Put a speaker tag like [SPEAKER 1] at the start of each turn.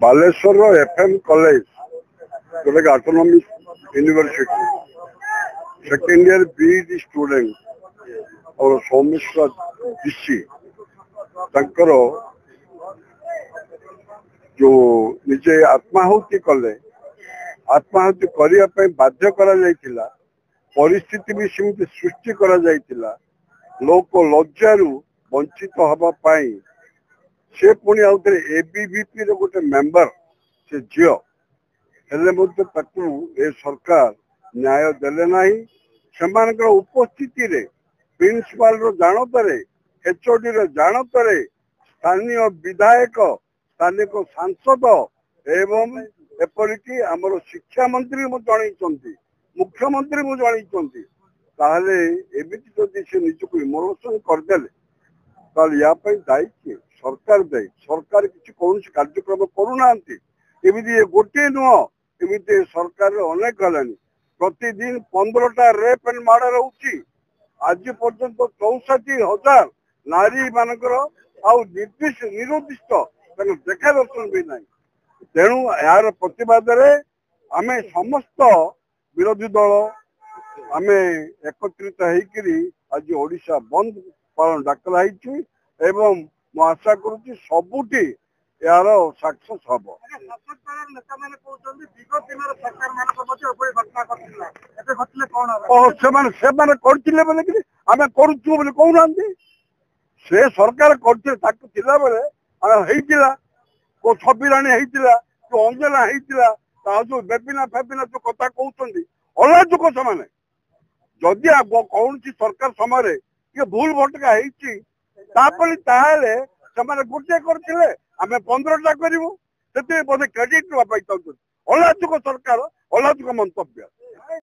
[SPEAKER 1] Baleshwar FM college गोटे autonomous university second year B.Ed student और सौमिश्र ऋषि तंकर जो निजे आत्माहुति कले आत्माहुति करने बाध्य करा जायतिला परिस्थिति भी सेमती सृष्टि करा जायतिला लोक लज्जारू वंचित हवा पाई से पुणी आउथरे एबीवीपी रो गोटे मेंबर से झियो हेले मध्य ताकू ए सरकार न्याय देले नाही सेमानकर उपस्थिति रे प्रिंसिपल रो जानतरे एचओडी रो जानतरे स्थानीय विधायक स्थानीय सांसद एवं एपरिकी आमर शिक्षा मंत्री मु जणैछंती मुख्यमंत्री मु जणैछंती ताहले एमिति जदि से निजको इमोशन करदेले ताहले या पई दायी किए सरकार दायी सरकार किसी कौन कार्यक्रम करूना एमती गोटे नुह एमती सरकार अनेक गलानी प्रतिदिन 15टा रेप एंड मर्डर होची आज पर्यंत 64,000 नारी मानकर निर्दिष्ट निरुद्दिष्ट देखा दर्शन भी ना तेणु यार प्रतिवाद आम समस्त विरोधी दल आम एकत्रित होकर आज ओडिशा बंद पालन डाकरा एवं मु आशा करुच्ची सबुठी यार सक्सेस हम आम करुचु कहना से सरकार कर छबिराणी जो अंजना जो बेबिना फेबिना जो कथा कहते अलाजुक से जदि कौन सरकार समय ये भूल भटका गोटे करते आम 15टा करूँ से बोधे क्रेडिट नाई अलाजुक सरकार अलाजुक मंतव्य।